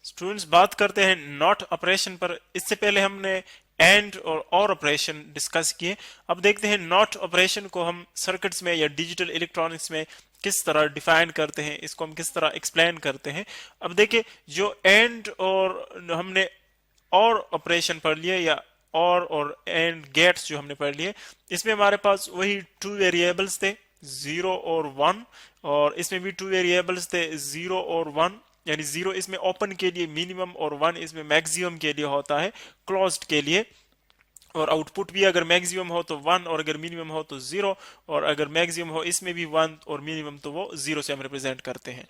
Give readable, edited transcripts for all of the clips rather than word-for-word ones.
Students, बात करते हैं नॉट ऑपरेशन पर। इससे पहले हमने एंड और ऑपरेशन डिस्कस किए। अब देखते हैं नॉट ऑपरेशन को हम सर्किट्स में या डिजिटल इलेक्ट्रॉनिक्स में किस तरह डिफाइन करते हैं, इसको हम किस तरह एक्सप्लेन करते हैं। अब देखिए, जो एंड और हमने और ऑपरेशन पढ़ लिए, या और एंड गेट्स जो हमने पढ़ लिए, इसमें हमारे पास वही टू वेरिएबल्स थे, 0 और 1। और इसमें भी टू वेरिएबल्स थे, 0 और 1। यानी 0 इसमें ओपन के लिए मिनिमम, और 1 इसमें मैक्सिमम के लिए होता है, क्लोज्ड के लिए। और आउटपुट भी अगर मैक्सिमम हो तो 1, और अगर मिनिमम हो तो 0, और अगर मैक्सिमम हो इसमें भी 1 और मिनिमम तो वो 0 से हम रिप्रेजेंट करते हैं।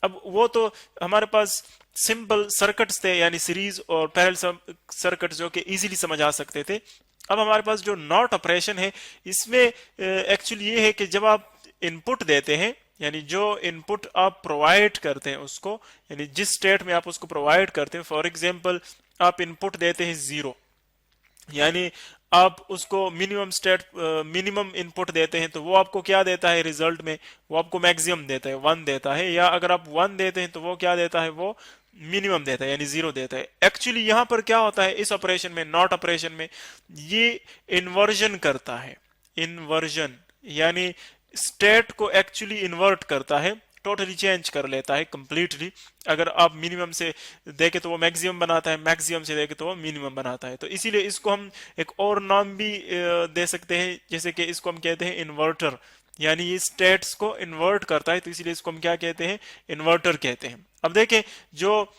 अब वो तो हमारे पास सिंपल सर्किट्स थे, यानी सीरीज और पैरेलल सर्किट्स, जो कि इजीली समझ आ सकते थे। अब हमारे पास जो नॉट ऑपरेशन है, इसमें एक्चुअली ये है कि जब आप इनपुट देते हैं, यानी जो इनपुट आप प्रोवाइड करते हैं उसको, यानी जिस स्टेट में आप उसको प्रोवाइड करते हैं, फॉर एग्जांपल आप इनपुट देते हैं 0, यानी आप उसको मिनिमम इनपुट देते हैं, तो वो आपको क्या देता है रिजल्ट में? वो आपको मैक्सिमम देता है, 1 देता है। या अगर आप 1 देते हैं तो वो क्या देता है? वो मिनिमम देता है, यानी 0 देता है। एक्चुअली यहां पर क्या होता है इस ऑपरेशन में, नॉट ऑपरेशन में, ये इन्वर्जन करता है। इन्वर्जन यानी स्टेट को एक्चुअली इन्वर्ट करता है, टोटली चेंज कर लेता है कंप्लीटली। अगर आप मिनिमम से देखें तो वो मैक्सिमम बनाता है, मैक्सिमम से देखें तो वो मिनिमम बनाता है। तो इसीलिए इसको हम एक और नाम भी दे सकते हैं, जैसे कि इसको हम कहते हैं इन्वर्टर, यानी ये स्टेट्स को इन्वर्ट करता है, तो इसीलिए इसको हम क्या कहते हैं? इन्वर्टर कहते हैं। अब देखें, जो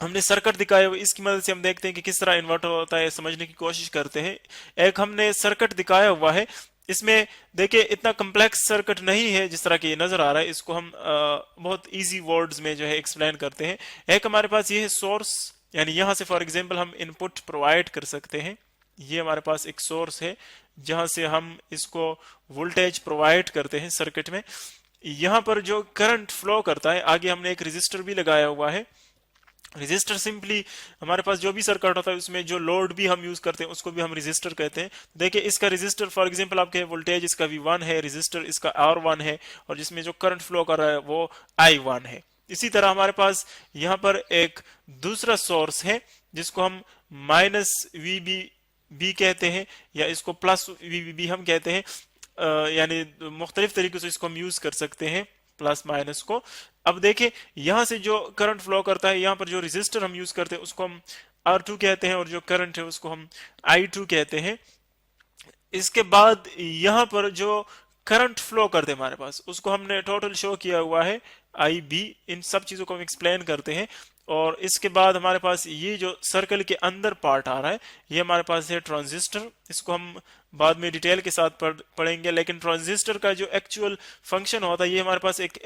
हमने सर्किट दिखाया हुआ, इसकी मदद से हम देखते हैं कि किस तरह इन्वर्टर होता है, समझने की कोशिश करते हैं। एक हमने सर्किट दिखाया हुआ है, इसमें देखिए इतना कम्प्लेक्स सर्किट नहीं है जिस तरह की ये नजर आ रहा है। इसको हम बहुत इजी वर्ड्स में जो है एक्सप्लेन करते हैं। एक हमारे पास ये है सोर्स, यानी यहां से फॉर एग्जांपल हम इनपुट प्रोवाइड कर सकते हैं। ये हमारे पास एक सोर्स है जहां से हम इसको वोल्टेज प्रोवाइड करते हैं सर्किट में। यहां पर जो करंट फ्लो करता है, आगे हमने एक रजिस्टर भी लगाया हुआ है। रजिस्टर सिंपली हमारे पास जो भी सर्किट होता है उसमें जो लोड भी हम यूज करते हैं उसको भी हम रजिस्टर कहते हैं। देखिए, इसका रजिस्टर फॉर एग्जांपल आपके वोल्टेज इसका V1 है, रजिस्टर इसका R1 है, और जिसमें जो करंट फ्लो कर रहा है वो I1 है। इसी तरह हमारे पास यहाँ पर एक दूसरा सोर्स है जिसको हम माइनस VBB कहते हैं, या इसको प्लस VBB हम कहते हैं। यानी मुख्तलिफ तरीके से इसको हम यूज कर सकते हैं, प्लस माइनस को। अब देखें, यहां से जो करंट फ्लो करता है, यहां पर जो रेजिस्टर हम यूज करते हैं उसको हम R2 कहते हैं, और जो करंट है उसको हम I2 कहते हैं। इसके बाद यहां पर जो करंट फ्लो करते हैं हमारे पास, उसको हमने टोटल शो किया हुआ है IB। इन सब चीजों को हम एक्सप्लेन करते हैं। और इसके बाद हमारे पास ये जो सर्कल के अंदर पार्ट आ रहा है, ये हमारे पास है ट्रांजिस्टर। इसको हम बाद में डिटेल के साथ पढ़ेंगे, लेकिन ट्रांजिस्टर का जो एक्चुअल फंक्शन होता है, ये हमारे पास एक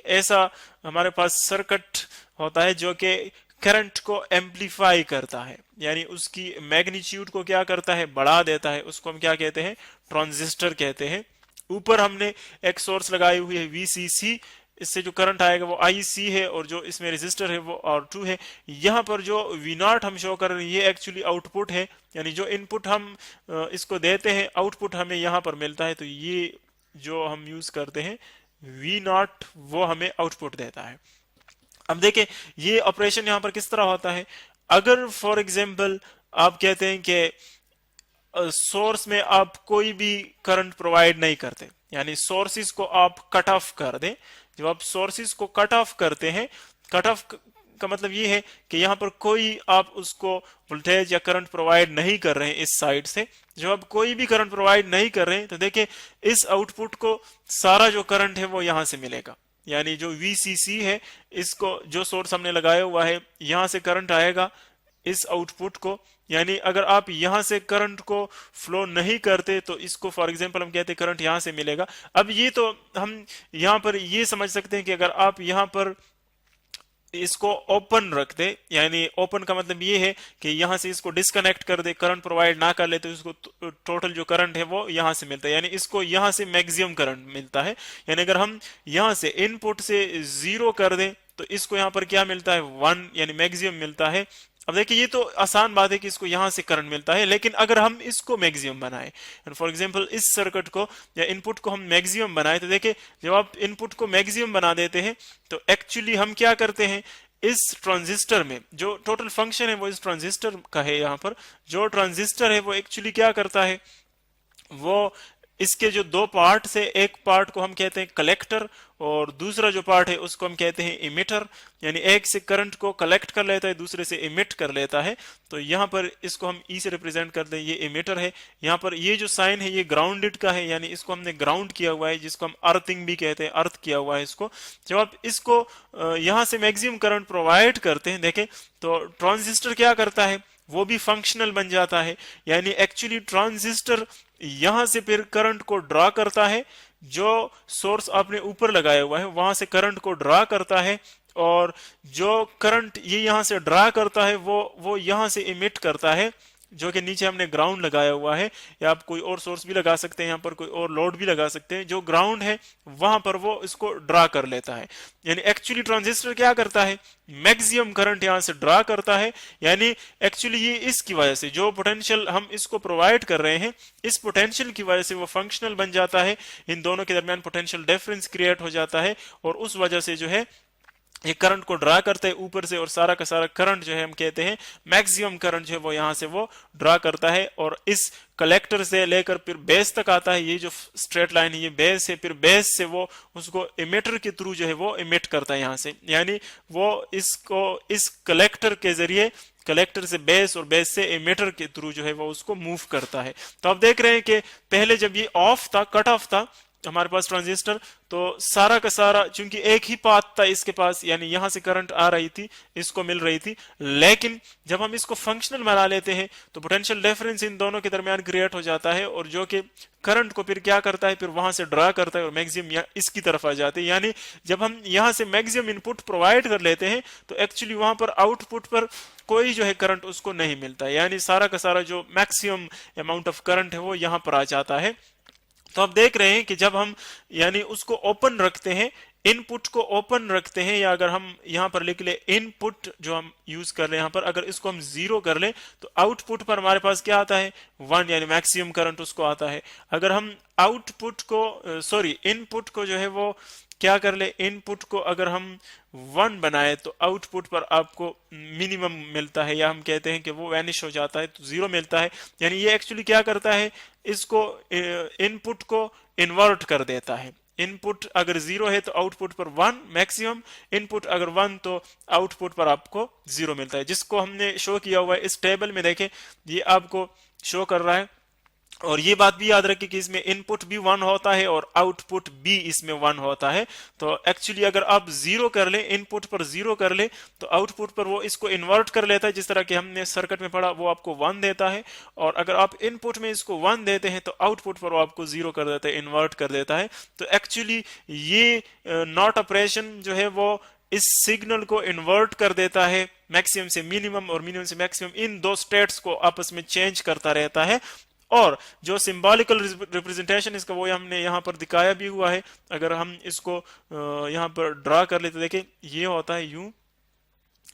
ऐसा हमारे पास सर्किट होता है जो कि करंट को एम्पलीफाई करता है, यानी उसकी मैग्नीट्यूड को क्या करता है? बढ़ा देता है। उसको हम क्या कहते हैं? ट्रांजिस्टर कहते हैं। ऊपर हमने एक सोर्स लगाई हुई है VCC, इससे जो करंट आएगा वो IC है, और जो इसमें रेजिस्टर है वो R2 है। यहाँ पर जो V0 हम शो कर रहे हैं, ये एक्चुअली आउटपुट है, यानी जो इनपुट हम इसको देते हैं, आउटपुट हमें यहाँ पर मिलता है। तो ये जो हम यूज करते हैं V0, वो हमें आउटपुट देता है। अब देखें, ये ऑपरेशन यहां पर किस तरह होता है। अगर फॉर एग्जांपल आप कहते हैं कि सोर्स में आप कोई भी करंट प्रोवाइड नहीं करते, यानी सोर्सेज को आप कट ऑफ कर दें। जब आप सोर्सेज को कट ऑफ करते हैं, कट ऑफ का मतलब ये है कि यहां पर कोई आप उसको वोल्टेज या करंट प्रोवाइड नहीं कर रहे हैं इस साइड से। जब आप कोई भी करंट प्रोवाइड नहीं कर रहे हैं, तो देखिए इस आउटपुट को सारा जो करंट है वो यहां से मिलेगा। यानी जो VCC है, इसको जो सोर्स हमने लगाया हुआ है, यहां से करंट आएगा इस आउटपुट को। यानी अगर आप यहां से करंट को फ्लो नहीं करते, तो इसको फॉर एग्जांपल हम कहते हैं करंट यहां से मिलेगा। अब ये तो हम यहां पर ये समझ सकते हैं कि अगर आप यहां पर इसको ओपन रख दे, यानी ओपन का मतलब ये है कि यहां से इसको डिस्कनेक्ट कर दे, करंट प्रोवाइड ना कर ले, तो इसको टोटल जो करंट है वो यहां से मिलता है, यानी इसको यहां से मैक्सिमम करंट मिलता है। यानी अगर हम यहां से इनपुट से 0 कर दें, तो इसको यहां पर क्या मिलता है? 1, यानी मैक्सिमम मिलता है। अब देखिए, ये तो आसान बात है कि इसको यहां से करंट मिलता है, लेकिन अगर हम इसको मैक्सिमम बनाए, फॉर एग्जांपल इस सर्किट को या इनपुट को हम मैक्सिमम बनाए, तो देखिए जब आप इनपुट को मैक्सिमम बना देते हैं, तो एक्चुअली हम क्या करते हैं? इस ट्रांजिस्टर में जो टोटल फंक्शन है वो इस ट्रांजिस्टर का है। यहाँ पर जो ट्रांजिस्टर है वो एक्चुअली क्या करता है, वो इसके जो दो पार्ट से, एक पार्ट को हम कहते हैं कलेक्टर और दूसरा जो पार्ट है उसको हम कहते हैं इमिटर, यानी एक से करंट को कलेक्ट कर लेता है, दूसरे से इमिट कर लेता है। तो यहाँ पर इसको हम ई से रिप्रेजेंट करते हैं, ये इमिटर है। यहाँ पर ये जो साइन है ये ग्राउंडेड का है, यानी इसको हमने ग्राउंड किया हुआ है, जिसको हम अर्थिंग भी कहते हैं, अर्थ किया हुआ है इसको। जब आप इसको यहाँ से मैक्सिमम करंट प्रोवाइड करते हैं, देखें तो ट्रांजिस्टर क्या करता है, वो भी फंक्शनल बन जाता है। यानी एक्चुअली ट्रांजिस्टर यहां से फिर करंट को ड्रा करता है, जो सोर्स आपने ऊपर लगाया हुआ है वहां से करंट को ड्रा करता है, और जो करंट ये यहां से ड्रा करता है वो यहां से इमिट करता है, जो कि नीचे हमने ग्राउंड लगाया हुआ है, या आप कोई और सोर्स भी लगा सकते हैं, यहाँ पर कोई और लोड भी लगा सकते हैं। जो ग्राउंड है वहां पर वो इसको ड्रा कर लेता है। यानी एक्चुअली ट्रांजिस्टर क्या करता है, मैक्सिमम करंट यहां से ड्रा करता है। यानी एक्चुअली ये इसकी वजह से जो पोटेंशियल हम इसको प्रोवाइड कर रहे हैं, इस पोटेंशियल की वजह से वो फंक्शनल बन जाता है। इन दोनों के दरमियान पोटेंशियल डिफरेंस क्रिएट हो जाता है, और उस वजह से जो है ये करंट को ड्रा करता है ऊपर से, और सारा का सारा करंट जो है हम कहते हैं मैक्सिमम करंट जो है वो यहां से वो ड्रा करता है, और इस कलेक्टर से लेकर फिर बेस तक आता है। ये जो स्ट्रेट लाइन है ये बेस है, फिर बेस से वो उसको इमिटर के थ्रू जो है वो इमिट करता है यहां से, यानी वो इसको इस कलेक्टर के जरिए, कलेक्टर से बेस और बेस से इमिटर के थ्रू जो है वो उसको मूव करता है। तो आप देख रहे हैं कि पहले जब ये ऑफ था, कट ऑफ था हमारे पास ट्रांजिस्टर, तो सारा का सारा चूंकि एक ही पाथ था इसके पास, यानी यहां से करंट आ रही थी, इसको मिल रही थी। लेकिन जब हम इसको फंक्शनल बना लेते हैं तो पोटेंशियल डिफरेंस इन दोनों के दरमियान क्रिएट हो जाता है, और जो कि करंट को फिर क्या करता है, फिर वहां से ड्रा करता है और मैक्सिमम इसकी तरफ आ जाते हैं। यानी जब हम यहां से मैक्सिमम इनपुट प्रोवाइड कर लेते हैं तो एक्चुअली वहां पर आउटपुट पर कोई जो है करंट उसको नहीं मिलता है, यानी सारा का सारा जो मैक्सिमम अमाउंट ऑफ करंट है वो यहां पर आ जाता है। तो आप देख रहे हैं कि जब हम यानी उसको ओपन रखते हैं, इनपुट को ओपन रखते हैं, या अगर हम यहां पर लिख ले इनपुट जो हम यूज कर रहे हैं, यहां पर अगर इसको हम 0 कर लें तो आउटपुट पर हमारे पास क्या आता है, 1, यानी मैक्सिमम करंट उसको आता है। अगर हम आउटपुट को इनपुट को जो है वो क्या कर ले, इनपुट को अगर हम 1 बनाए तो आउटपुट पर आपको मिनिमम मिलता है, या हम कहते हैं कि वो वैनिश हो जाता है, तो 0 मिलता है। यानी ये एक्चुअली क्या करता है, इसको इनपुट को इन्वर्ट कर देता है। इनपुट अगर 0 है तो आउटपुट पर 1 मैक्सिमम, इनपुट अगर 1 तो आउटपुट पर आपको 0 मिलता है, जिसको हमने शो किया हुआ है इस टेबल में। देखें ये आपको शो कर रहा है, और ये बात भी याद रखिए कि इसमें इनपुट भी 1 होता है और आउटपुट भी इसमें 1 होता है। तो एक्चुअली अगर आप 0 कर ले, इनपुट पर 0 कर ले, तो आउटपुट पर वो इसको इन्वर्ट कर लेता है, जिस तरह कि हमने सर्किट में पढ़ा, वो आपको 1 देता है। और अगर आप इनपुट में इसको 1 देते हैं तो आउटपुट पर वो आपको 0 कर देता है, इन्वर्ट कर देता है। तो एक्चुअली ये नॉट ऑपरेशन जो है वो इस सिग्नल को इन्वर्ट कर देता है, मैक्सिमम से मिनिमम और मिनिमम से मैक्सिमम, इन दो स्टेट्स को आपस में चेंज करता रहता है। और जो सिंबॉलिकल रिप्रेजेंटेशन इसका वो हमने यहाँ पर दिखाया भी हुआ है। अगर हम इसको यहाँ पर ड्रा कर लेते, देखें ये होता है यूं,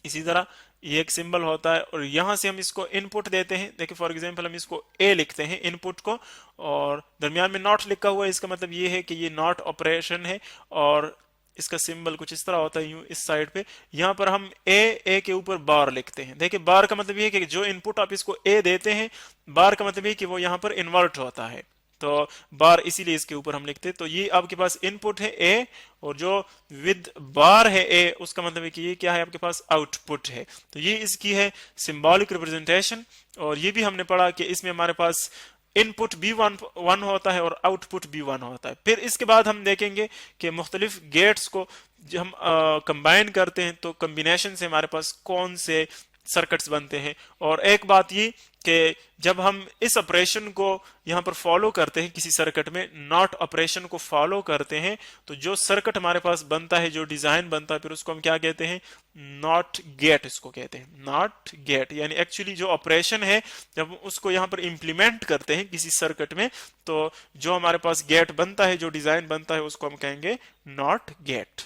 इसी तरह ये एक सिंबल होता है, और यहां से हम इसको इनपुट देते हैं। देखिए फॉर एग्जांपल हम इसको ए लिखते हैं इनपुट को, और दरमियान में नॉट लिखा हुआ है, इसका मतलब ये है कि ये नॉट ऑपरेशन है। और इसका सिंबल कुछ इस तरह होता है यूं इस साइड पे। यहां पर हम ए के ऊपर बार लिखते हैं। देखिए बार का मतलब ये है कि जो इनपुट आप इसको ए देते हैं, बार का मतलब ये कि वो यहां पर इन्वर्ट होता है, तो बार इसीलिए इसके ऊपर हम लिखते हैं। तो ये आपके पास इनपुट है ए, और जो विद बार है ए, उसका मतलब है कि ये क्या है, आपके पास आउटपुट है। तो ये इसकी है सिंबॉलिक रिप्रेजेंटेशन। और ये भी हमने पढ़ा कि इसमें हमारे पास इनपुट भी 1 होता है और आउटपुट भी 1 होता है। फिर इसके बाद हम देखेंगे कि मुख्तलिफ गेट्स को जब हम कंबाइन करते हैं तो कम्बिनेशन से हमारे पास कौन से सर्किट्स बनते हैं। और एक बात ये कि जब हम इस ऑपरेशन को यहां पर फॉलो करते हैं, किसी सर्किट में नॉट ऑपरेशन को फॉलो करते हैं, तो जो सर्किट हमारे पास बनता है, जो डिजाइन बनता है, फिर उसको हम क्या कहते हैं, नॉट गेट इसको कहते हैं, नॉट गेट। यानी एक्चुअली जो ऑपरेशन है जब उसको यहां पर इंप्लीमेंट करते हैं किसी सर्किट में, तो जो हमारे पास गेट बनता है, जो डिजाइन बनता है, उसको हम कहेंगे नॉट गेट।